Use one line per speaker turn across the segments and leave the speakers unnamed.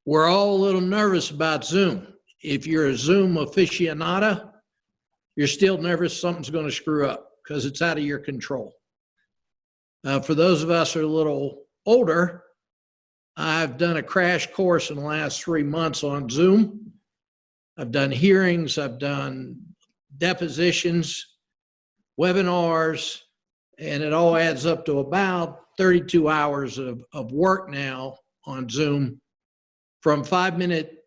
We're all a little nervous about Zoom. If you're a Zoom aficionado, you're still nervous something's going to screw up because it's out of your control. For those of us who are a little older, I've done a crash course in the last 3 months on Zoom. I've done hearings, I've done depositions, webinars, and it all adds up to about 32 hours of work now on Zoom, from 5-minute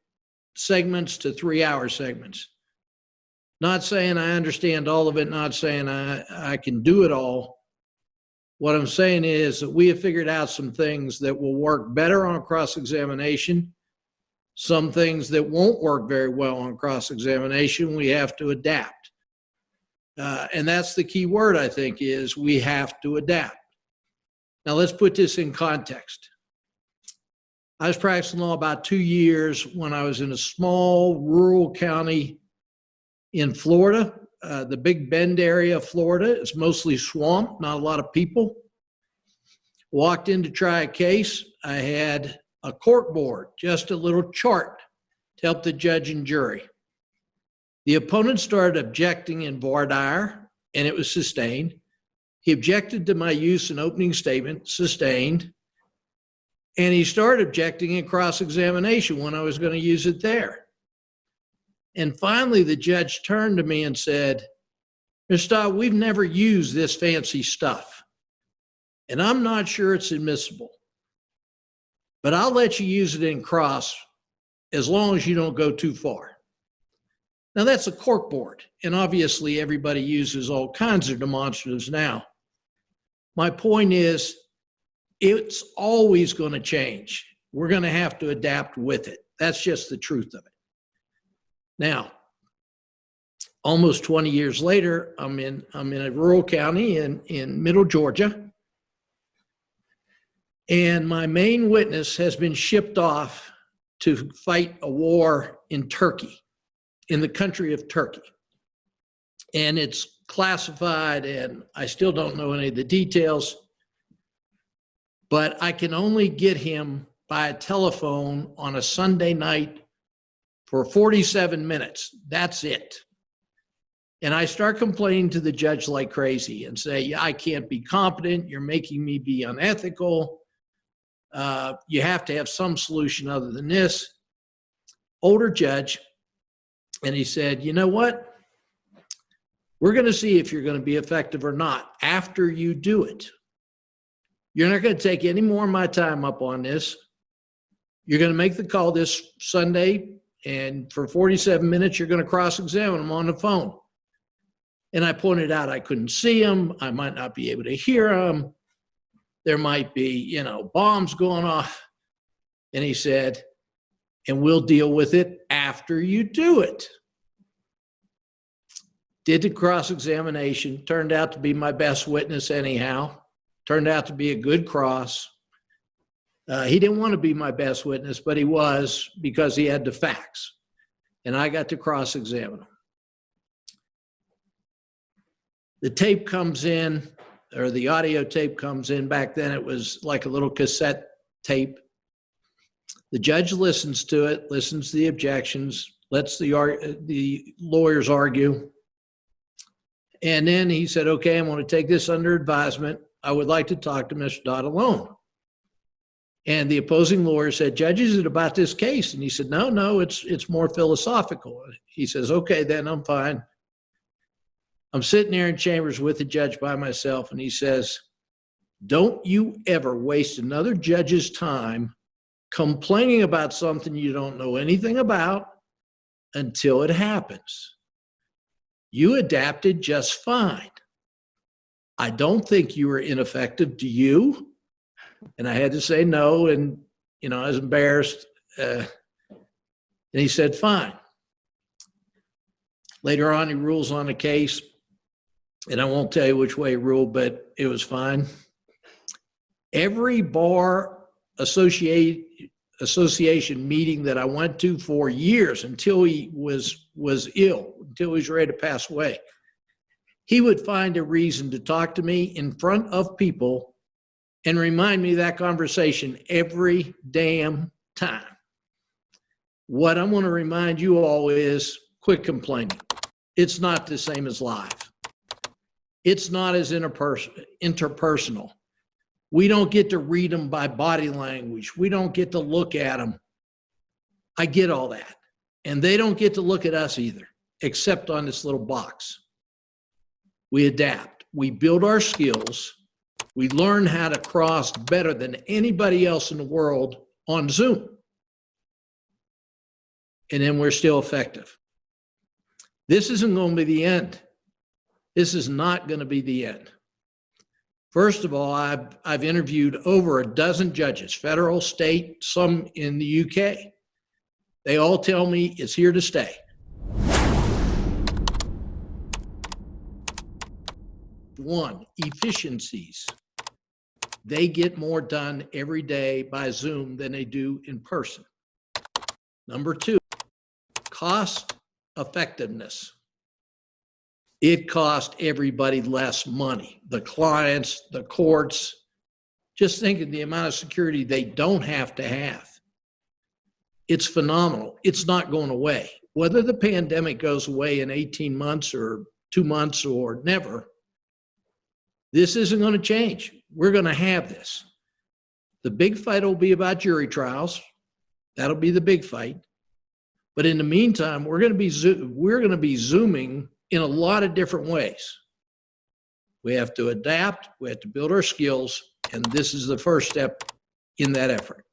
segments to 3-hour segments. Not saying I understand all of it, not saying I can do it all. What I'm saying is that we have figured out some things that will work better on cross-examination, some things that won't work very well on cross-examination. We have to adapt. And that's the key word, I think, is we have to adapt. Now let's put this in context. I was practicing law about 2 years when I was in a small rural county in Florida, the Big Bend area of Florida. It's mostly swamp, not a lot of people. Walked in to try a case. I had a cork board, just a little chart to help the judge and jury. The opponent started objecting in voir dire, and it was sustained. He objected to my use in opening statement, sustained. And he started objecting in cross-examination when I was going to use it there. And finally, the judge turned to me and said, "Mr. Dodd, we've never used this fancy stuff, and I'm not sure it's admissible, but I'll let you use it in cross as long as you don't go too far." Now, that's a cork board, and obviously everybody uses all kinds of demonstratives now. My point is, it's always going to change. We're going to have to adapt with it. That's just the truth of it. Now, almost 20 years later, I'm in a rural county in middle Georgia, and my main witness has been shipped off to fight a war in Turkey, in the country of Turkey. And it's classified, and I still don't know any of the details, but I can only get him by a telephone on a Sunday night for 47 minutes. That's it. And I start complaining to the judge like crazy and say, I can't be competent. You're making me be unethical. You have to have some solution other than this. Older judge. And he said, you know what? We're going to see if you're going to be effective or not after you do it. You're not going to take any more of my time up on this. You're going to make the call this Sunday, and for 47 minutes, you're going to cross-examine him on the phone. And I pointed out I couldn't see him. I might not be able to hear him. There might be, bombs going off. And he said, and we'll deal with it after you do it. Did the cross-examination, turned out to be my best witness anyhow. Turned out to be a good cross. He didn't want to be my best witness, but he was, because he had the facts. And I got to cross-examine him. The tape comes in, or the audio tape comes in. Back then it was like a little cassette tape. The judge listens to it, listens to the objections, lets the lawyers argue. And then he said, okay, I'm going to take this under advisement. I would like to talk to Mr. Dodd alone. And the opposing lawyer said, Judge, is it about this case? And he said, no, it's more philosophical. He says, okay, then I'm fine. I'm sitting there in chambers with the judge by myself, and he says, don't you ever waste another judge's time complaining about something you don't know anything about until it happens. You adapted just fine. I don't think you were ineffective, do you? And I had to say no, and I was embarrassed. And he said, fine. Later on, he rules on the case, and I won't tell you which way he ruled, but it was fine. Every bar association meeting that I went to for years until he was ill, until he was ready to pass away, he would find a reason to talk to me in front of people and remind me of that conversation every damn time. What I'm going to remind you all is quit complaining. It's not the same as live. It's not as interpersonal. We don't get to read them by body language. We don't get to look at them. I get all that. And they don't get to look at us either, except on this little box. We adapt. We build our skills. We learn how to cross better than anybody else in the world on Zoom. And then we're still effective. This isn't going to be the end. This is not going to be the end. First of all, I've interviewed over a dozen judges, federal, state, some in the UK. They all tell me it's here to stay. One, efficiencies. They get more done every day by Zoom than they do in person. Number two, cost effectiveness. It costs everybody less money. The clients, the courts, just think of the amount of security they don't have to have. It's phenomenal. It's not going away. Whether the pandemic goes away in 18 months or 2 months or never, this isn't going to change. We're going to have this. The big fight will be about jury trials. That'll be the big fight. But in the meantime, we're going to be Zooming in a lot of different ways. We have to adapt. We have to build our skills. And this is the first step in that effort.